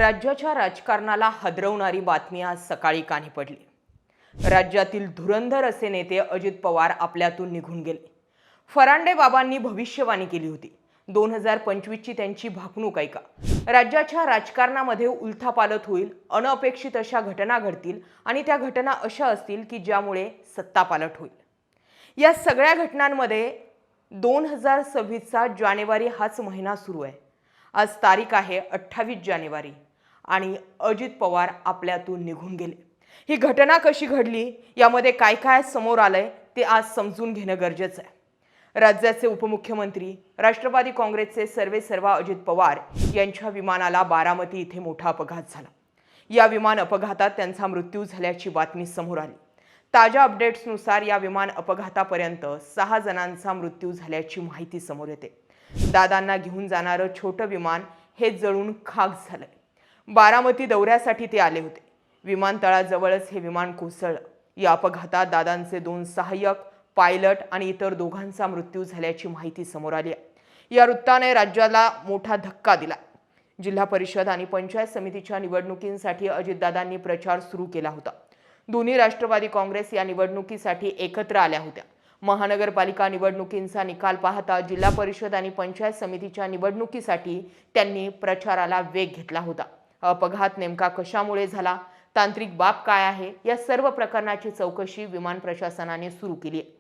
राज्याच्या राजकारणाला हादरवणारी बातमी आज सकाळी कानी पडली. राज्यातील धुरंधर असे नेते अजित पवार आपल्यातून निघून गेले. फरांडे बाबांनी भविष्यवाणी केली होती. 2025 ची त्यांची भाकणूक ऐका. राज्याच्या राजकारणामध्ये उलथापालथ होईल, अनपेक्षित अशा घटना घडतील आणि त्या घटना अशा असतील की ज्यामुळे सत्तापालट होईल. या सगळ्या घटनांमध्ये 2026चा जानेवारी हाच महिना सुरू आहे. आज तारीख आहे 28 जानेवारी आणि अजित पवार आपल्यातून निघून गेले. ही घटना कशी घडली, यामध्ये काय काय समोर आलंय ते आज समजून घेणं गरजेचं आहे. राज्याचे उपमुख्यमंत्री, राष्ट्रवादी काँग्रेसचे सर्वेसर्वा अजित पवार यांच्या विमानाला बारामती इथे मोठा अपघात झाला. या विमान अपघातात त्यांचा मृत्यू झाल्याची बातमी समोर आली. ताज्या अपडेट्सनुसार या विमान अपघातापर्यंत 6 जणांचा मृत्यू झाल्याची माहिती समोर येते. दादांना घेऊन जाणारं छोटं विमान हे जळून खाक झालंय. बारामती दौऱ्यासाठी ते आले होते. विमानतळाजवळच हे विमान कोसळलं. या अपघातात दादांचे 2 सहाय्यक, पायलट आणि इतर दोघांचा मृत्यू झाल्याची माहिती समोर आली आहे. या वृत्ताने राज्याला मोठा धक्का दिला. जिल्हा परिषद आणि पंचायत समितीच्या निवडणुकींसाठी अजितदादांनी प्रचार सुरू केला होता. दोन्ही राष्ट्रवादी काँग्रेस या निवडणुकीसाठी एकत्र आल्या होत्या. महानगरपालिका निवडणुकींचा निकाल पाहता जिल्हा परिषद आणि पंचायत समितीच्या निवडणुकीसाठी त्यांनी प्रचाराला वेग घेतला होता. अपघात नेमका कशामुळे झाला, तांत्रिक बाब काय आहे, या सर्व प्रकरणाची चौकशी विमान प्रशासनाने सुरू केली आहे.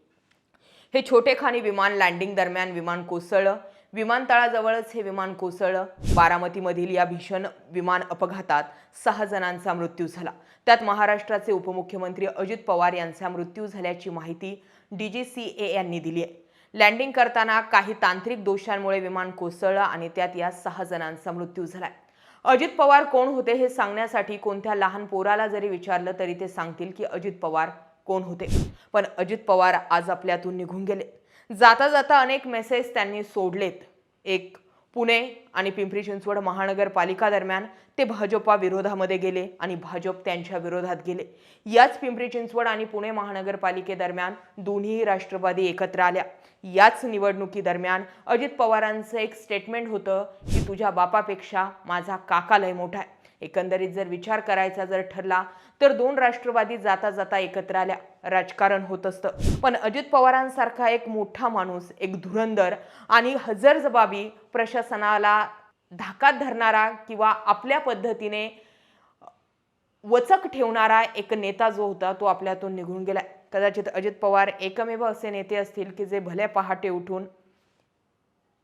हे छोटेखानी विमान लँडिंग दरम्यान विमान कोसळलं. विमानतळाजवळच हे विमान कोसळलं. बारामतीमधील या भीषण विमान अपघातात 6 जणांचा मृत्यू झाला. त्यात महाराष्ट्राचे उपमुख्यमंत्री अजित पवार यांचा मृत्यू झाल्याची माहिती DGCA यांनी दिली आहे. लँडिंग करताना काही तांत्रिक दोषांमुळे विमान कोसळलं आणि त्यात या 6 जणांचा मृत्यू झालाय. अजित पवार कोण होते हे सांगण्यासाठी कोणत्या लहान पोराला जरी विचारलं तरी ते सांगतील की अजित पवार कोण होते. पण अजित पवार आज आपल्यातून निघून गेले. जाता जाता अनेक मेसेज त्यांनी सोडलेत. एक, पुणे आणि पिंपरी चिंचवड महानगरपालिका दरम्यान ते भाजपा विरोधामध्ये गेले आणि भाजप त्यांच्या विरोधात गेले. याच पिंपरी चिंचवड आणि पुणे महानगरपालिकेदरम्यान दोन्ही राष्ट्रवादी एकत्र आल्या. याच निवडणुकी दरम्यान अजित पवारांचं एक स्टेटमेंट होतं की तुझ्या बापापेक्षा माझा काका लय मोठा आहे. एकंदरीत जर विचार करायचा जर ठरला तर 2 राष्ट्रवादी जाता जाता एकत्र आल्या. राजकारण होत असतं. पण अजित पवारांसारखा एक मोठा माणूस, एक धुरंधर आणि हजरजबाबी प्रशासनाला धाकात धरणारा किंवा आपल्या पद्धतीने वचक ठेवणारा एक नेता जो होता तो आपल्यातून निघून गेला. कदाचित अजित पवार एकमेव असे नेते असतील की जे भले पहाटे उठून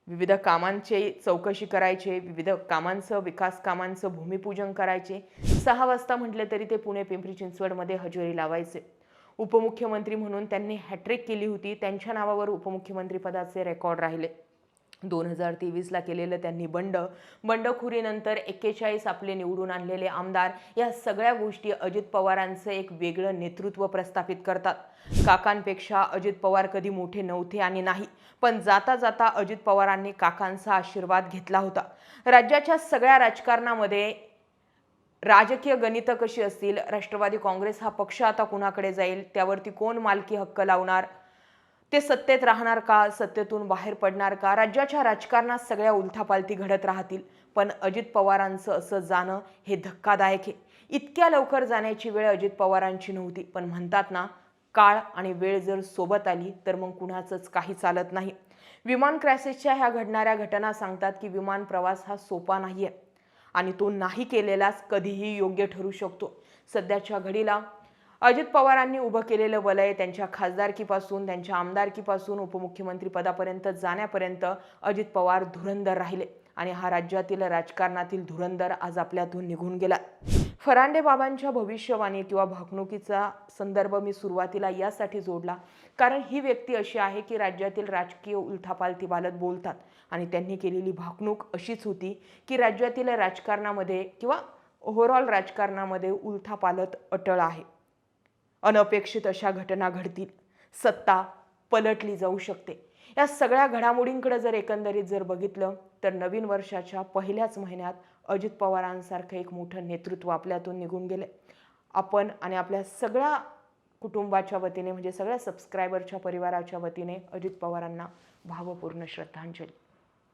विविध कामांची चौकशी करायचे, विविध कामांचं, विकास कामांचं भूमिपूजन करायचे. 6 वाजता म्हटले तरी ते पुणे पिंपरी चिंचवडमध्ये हजेरी लावायचे. उपमुख्यमंत्री म्हणून त्यांनी हॅट्रिक केली होती. त्यांच्या नावावर उपमुख्यमंत्री पदाचे रेकॉर्ड राहिले. 2023ला केलेलं त्यांनी बंडखोरीनंतर 41 आपले निवडून आणलेले आमदार, या सगळ्या गोष्टी अजित पवारांचं एक वेगळं नेतृत्व प्रस्थापित करतात. काकांपेक्षा अजित पवार कधी मोठे नव्हते आणि नाही, पण जाता जाता अजित पवारांनी काकांचा आशीर्वाद घेतला होता. राज्याच्या सगळ्या राजकारणामध्ये राजकीय गणितं कशी असतील, राष्ट्रवादी काँग्रेस हा पक्ष आता कुणाकडे जाईल, त्यावरती कोण मालकी हक्क लावणार, ते सत्तेत राहणार का, सत्तेतून बाहेर पडणार का, राज्याच्या राजकारणात सगळ्या उलथापालथी घडत राहतील. पण अजित पवारांचं असं जाणं हे धक्कादायक आहे. इतक्या लवकर जाण्याची वेळ अजित पवारांची नव्हती. पण म्हणतात ना, काळ आणि वेळ जर सोबत आली तर मग कुणाचंच काही चालत नाही. विमान क्रॅशेसच्या ह्या घडणाऱ्या घटना सांगतात की विमान प्रवास हा सोपा नाहीये आणि तो नाही केलेलाच कधीही योग्य ठरू शकतो. सध्याच्या घडीला अजित पवारांनी उभं केलेलं वलय, त्यांच्या खासदारकीपासून, त्यांच्या आमदारकीपासून उपमुख्यमंत्री पदापर्यंत जाण्यापर्यंत अजित पवार धुरंधर राहिले आणि हा राज्यातील राजकारणातील धुरंधर आज आपल्यातून निघून गेला. फरांडे बाबांच्या भविष्यवाणी किंवा भाकणुकीचा संदर्भ मी सुरुवातीला यासाठी जोडला कारण ही व्यक्ती अशी आहे की राज्यातील राजकीय उलथापालथीबाबत बोलतात आणि त्यांनी केलेली भाकणूक अशीच होती की राज्यातील राजकारणामध्ये किंवा ओव्हरऑल राजकारणामध्ये उलथापालथ अटळ आहे. अनपेक्षित अशा घटना घडतील, सत्ता पलटली जाऊ शकते. या सगळ्या घडामोडींकडे जर एकंदरीत जर बघितलं तर नवीन वर्षाच्या पहिल्याच महिन्यात अजित पवारांसारखं एक मोठं नेतृत्व आपल्यातून निघून गेले. आपण आणि आपल्या सगळ्या कुटुंबाच्या वतीने म्हणजे सगळ्या सबस्क्रायबरच्या परिवाराच्या वतीने अजित पवारांना भावपूर्ण श्रद्धांजली.